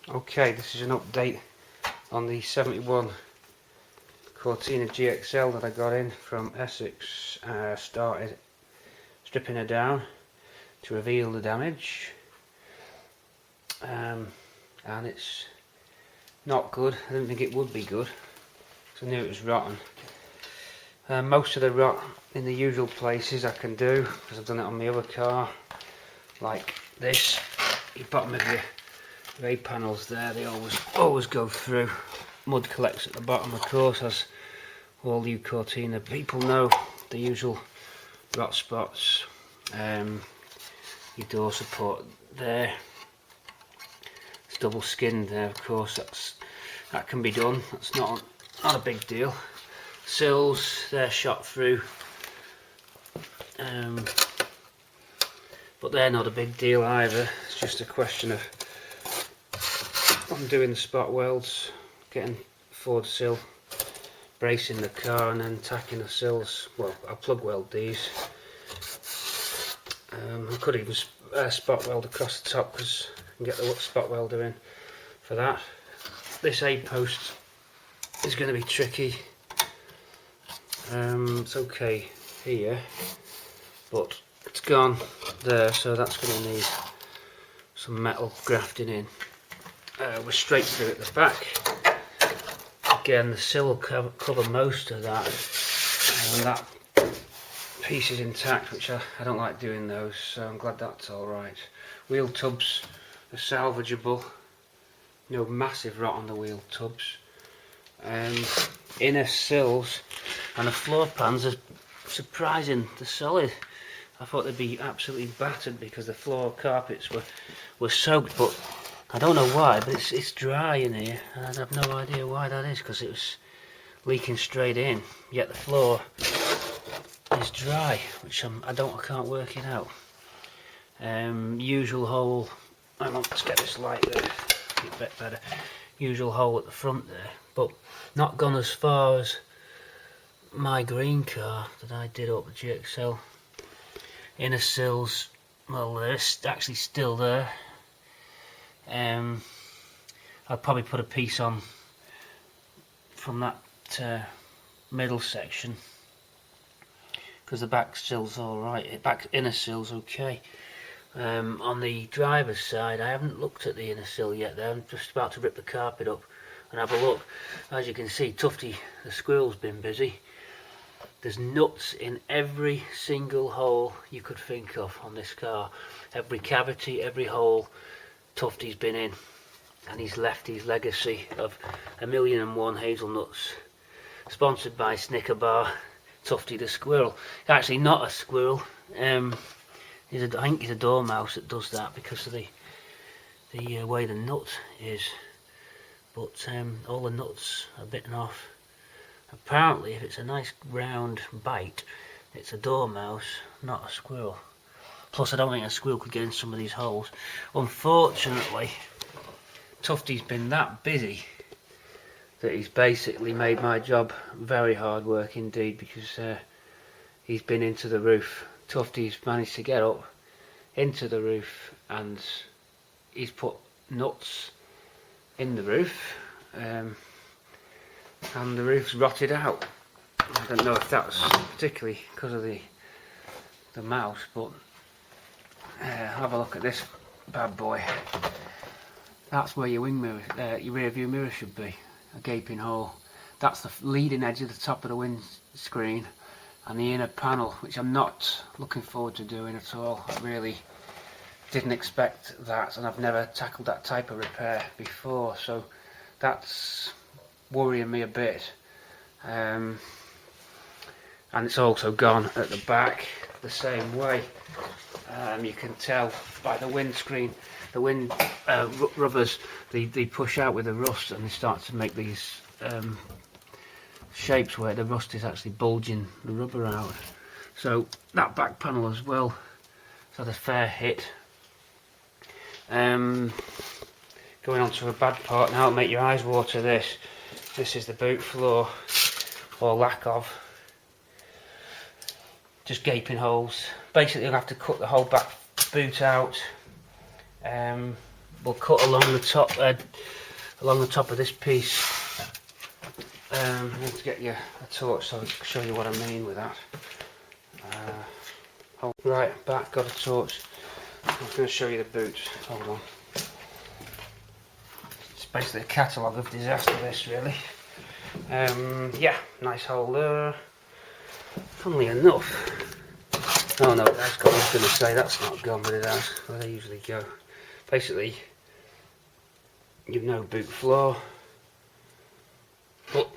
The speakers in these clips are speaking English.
Okay, this is an update on the 71 Cortina GXL that I got in from Essex. Started stripping her down to reveal the damage, and it's not good. I didn't think it would be good because I knew it was rotten. Most of the rot in the usual places I can do because I've done it on my other car, like this. The bottom of your A panels there, they always go through. Mud collects at the bottom, of course, as all you Cortina people know. The usual rot spots, your door support there, it's double skinned there, of course. That can be done. That's not a big deal. Sills, they're shot through, but they're not a big deal either. It's just a question of undoing the spot welds, getting forward sill, bracing the car, and then tacking the sills. Well, I'll plug weld these. I could even spot weld across the top because I can get the spot welder in for that. This A post is going to be tricky. It's okay here, but it's gone there, so that's going to need some metal grafting in. We're straight through at the back. Again, the sill will cover most of that, and that piece is intact, which I don't like doing those, so I'm glad that's alright. Wheel tubs are salvageable, no massive rot on the wheel tubs. Inner sills and the floor pans are surprising, they're solid. I thought they'd be absolutely battered because the floor carpets were soaked, but I don't know why, but it's dry in here, and I have no idea why that is, because it was leaking straight in, yet the floor is dry, which I can't work it out. Usual hole, let's get this light there, a bit better. Usual hole at the front there, but not gone as far as my green car that I did up the GXL. Inner sills, well, they're actually still there. I'll probably put a piece on from that middle section because the back sill's alright, back inner sill's okay. On the driver's side, I haven't looked at the inner sill yet. I'm just about to rip the carpet up and have a look. As you can see, Tufty the squirrel's been busy. There's nuts in every single hole you could think of on this car. Every cavity, every hole Tufty's been in, and he's left his legacy of 1,000,001 hazelnuts. Sponsored by Snicker Bar, Tufty the squirrel. Actually not a squirrel, I think he's a dormouse that does that because of the way the nut is, but all the nuts are bitten off. Apparently if it's a nice round bite, it's a dormouse, not a squirrel. Plus I don't think a squirrel could get in some of these holes. Unfortunately, Tufty's been that busy that he's basically made my job very hard work indeed, because he's been into the roof. Tufty's managed to get up into the roof and he's put nuts in the roof, and the roof's rotted out. I don't know if that's particularly because of the mouse, but have a look at this bad boy. That's where your wing mirror, your rear view mirror should be, a gaping hole. That's the leading edge of the top of the windscreen, and the inner panel, which I'm not looking forward to doing at all. I really didn't expect that, and I've never tackled that type of repair before, so that's worrying me a bit. And it's also gone at the back the same way. You can tell by the windscreen, the wind rubbers, they push out with the rust, and they start to make these shapes where the rust is actually bulging the rubber out. So that back panel as well has had a fair hit. Going on to a bad part now, it'll make your eyes water. This is the boot floor, or lack of. Just gaping holes. Basically I'll have to cut the whole back boot out, we'll cut along the top of this piece. I need to get you a torch so I can show you what I mean with that. Right, back, got a torch. I'm going to show you the boot. Hold on. It's basically a catalogue of disaster, this, really. Yeah, nice hole there. Funnily enough, oh no, that's gone. I was going to say that's not gone, but it has. Where they usually go. Basically, you've no boot floor. But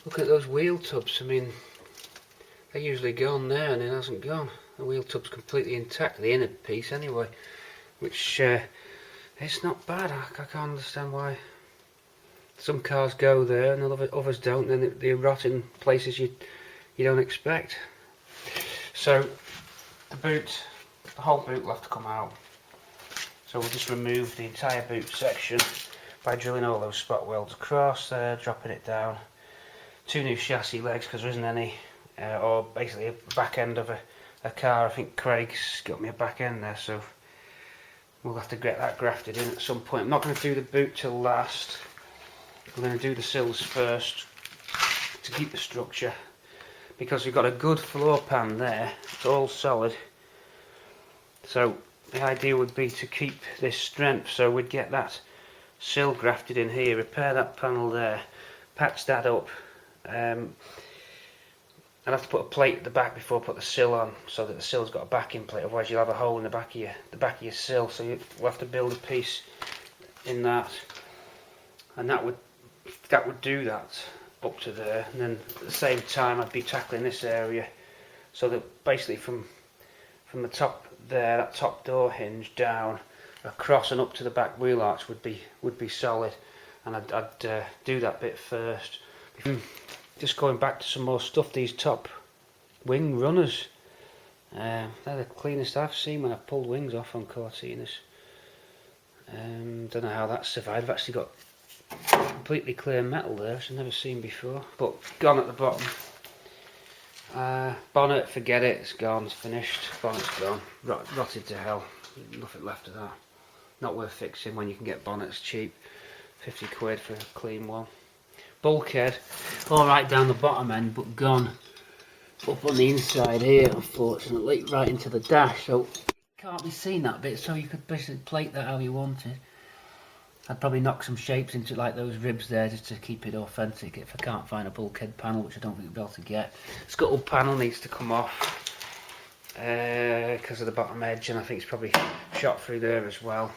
look at those wheel tubs. I mean, they're usually gone there, and it hasn't gone. The wheel tub's completely intact, the inner piece anyway, which it's not bad. I can't understand why some cars go there and others don't, and they rot in places you don't expect. So the whole boot will have to come out. So we'll just remove the entire boot section by drilling all those spot welds across there, dropping it down. 2 new chassis legs because there isn't any, or basically a back end of a car. I think Craig's got me a back end there, so we'll have to get that grafted in at some point. I'm not going to do the boot till last. I'm going to do the sills first to keep the structure, because we've got a good floor pan there. It's all solid. So the idea would be to keep this strength, so we'd get that sill grafted in here, repair that panel there, patch that up. I'd have to put a plate at the back before I put the sill on, so that the sill's got a backing plate. Otherwise, you'll have a hole in the back of your sill. So we'll have to build a piece in that, and that would do that up to there. And then at the same time, I'd be tackling this area, so that basically from the top there, that top door hinge down across and up to the back wheel arch would be solid. And I'd do that bit first. Just going back to some more stuff, these top wing runners, they're the cleanest I've seen when I've pulled wings off on Cortinas. Don't know how that survived. I've actually got completely clear metal there, which I've never seen before, but gone at the bottom. Bonnet, forget it, it's gone, it's finished. Bonnet's gone, rotted to hell, nothing left of that. Not worth fixing when you can get bonnets cheap, 50 quid for a clean one. Bulkhead, all right down the bottom end, but gone up on the inside here, unfortunately, right into the dash, so can't be seen that bit, so you could basically plate that how you wanted. I'd probably knock some shapes into like those ribs there just to keep it authentic if I can't find a bulkhead panel, which I don't think we'll be able to get. Scuttle panel needs to come off because of the bottom edge, and I think it's probably shot through there as well,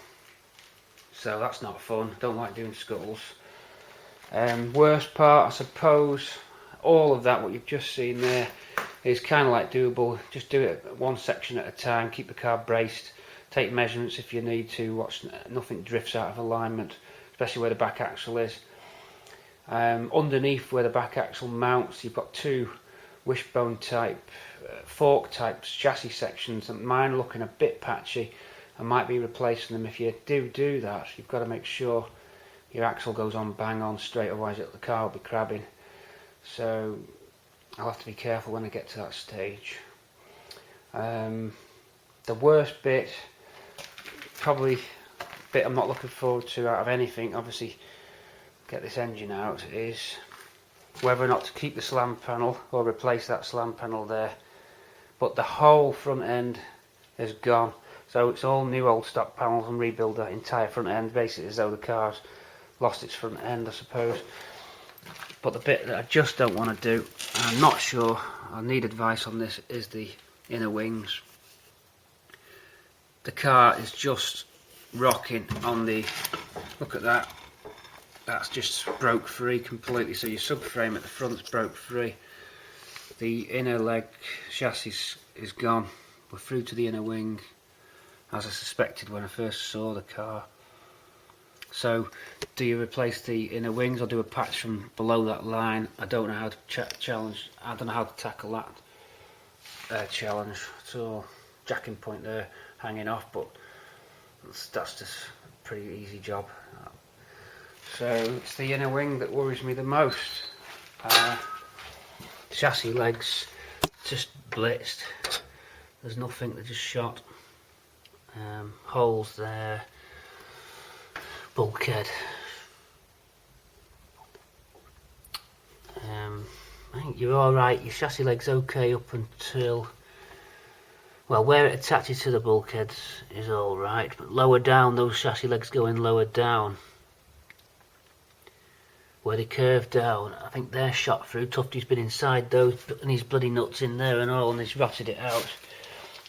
so that's not fun. Don't like doing scuttles. Worst part, I suppose, all of that what you've just seen there is kind of like doable. Just do it one section at a time, keep the car braced, take measurements if you need to, watch nothing drifts out of alignment, especially where the back axle is. Underneath where the back axle mounts, you've got 2 wishbone type, fork type chassis sections, and mine are looking a bit patchy. I might be replacing them. If you do that, you've got to make sure your axle goes on bang on straight, otherwise the car will be crabbing. So I'll have to be careful when I get to that stage. The worst bit, probably bit I'm not looking forward to out of anything, obviously get this engine out, is whether or not to keep the slam panel or replace that slam panel there. But the whole front end is gone, so it's all new old stock panels, and rebuild that entire front end basically as though the car's lost its front end, I suppose. But the bit that I just don't want to do, and I'm not sure, I need advice on this, is the inner wings. The car is just rocking on the, look at that, that's just broke free completely, so your subframe at the front's broke free. The inner leg chassis is gone, we're through to the inner wing, as I suspected when I first saw the car. So do you replace the inner wings or do a patch from below that line? I don't know how to I don't know how to tackle that challenge. So jacking point there hanging off, but that's just a pretty easy job. So it's the inner wing that worries me the most. Chassis legs just blitzed, there's nothing, they're just shot. Holes there, bulkhead. I think you're alright, your chassis leg's okay up until, well, where it attaches to the bulkheads is alright, but lower down, those chassis legs going lower down, where they curve down, I think they're shot through. Tufty's been inside those, and he's bloody nuts in there and all, and he's rotted it out.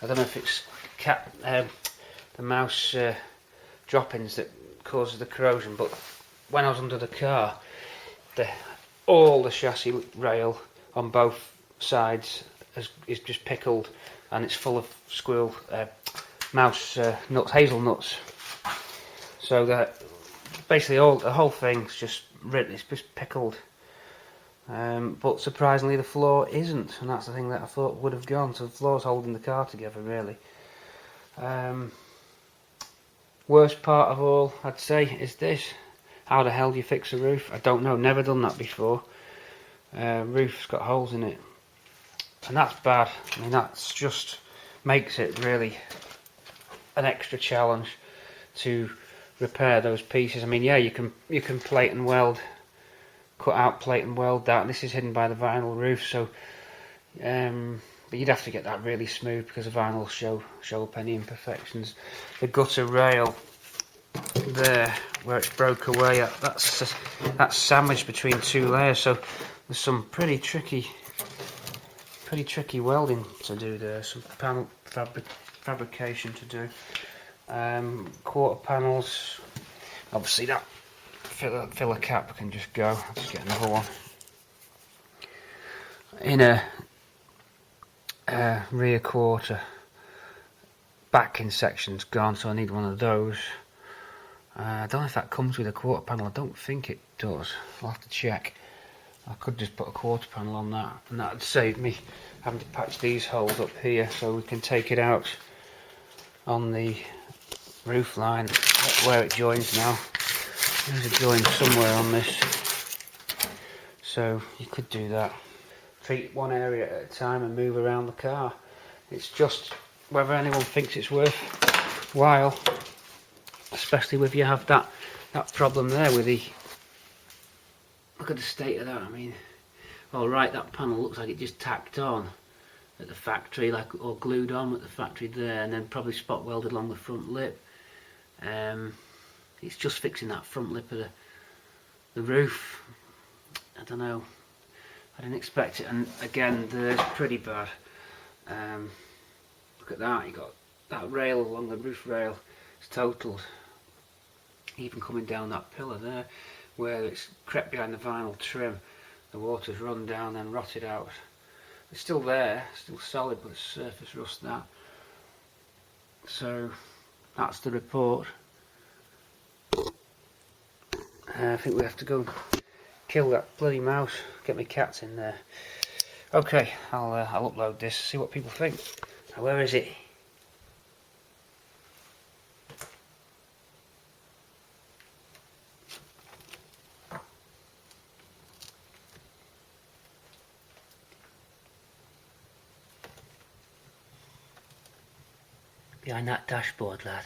I don't know if it's the mouse droppings that causes the corrosion, but when I was under the car, all the chassis rail on both sides is just pickled, and it's full of squirrel mouse nuts, hazelnuts. So that basically the whole thing's just written, it's just pickled. But surprisingly the floor isn't, and that's the thing that I thought would have gone. So the floor's holding the car together really. Worst part of all, I'd say, is this. How the hell do you fix a roof? I don't know, never done that before. Roof's got holes in it, and that's bad. I mean, that's just makes it really an extra challenge to repair those pieces. I mean, yeah, you can plate and weld, cut out plate and weld that. This is hidden by the vinyl roof, so but you'd have to get that really smooth because the vinyl show up any imperfections. The gutter rail there, where it's broke away, that's sandwiched between two layers, so there's some pretty tricky welding to do there, some panel fabrication to do. Quarter panels, obviously that filler cap can just go. I'll just get another one. Inner rear quarter backing section's gone, so I need one of those. I don't know if that comes with a quarter panel. I don't think it does. I'll have to check. I could just put a quarter panel on that, and that would save me having to patch these holes up here, so we can take it out on the roof line where it joins now. There's a join somewhere on this, so you could do that. Treat one area at a time and move around the car. It's just whether anyone thinks it's worthwhile, especially if you have that problem there with the, look at the state of that. I mean, all right, that panel looks like it just tacked on at the factory, like, or glued on at the factory there, and then probably spot welded along the front lip. It's just fixing that front lip of the roof. I don't know, I didn't expect it, and again, there's pretty bad. Look at that, you got that rail along the roof rail, it's totaled. Even coming down that pillar there, where it's crept behind the vinyl trim, the water's run down and rotted out. It's still there, still solid, but it's surface rust that. So that's the report. I think we have to go kill that bloody mouse, get my cats in there. Okay, I'll upload this, see what people think. Now, where is it? Behind that dashboard, lad.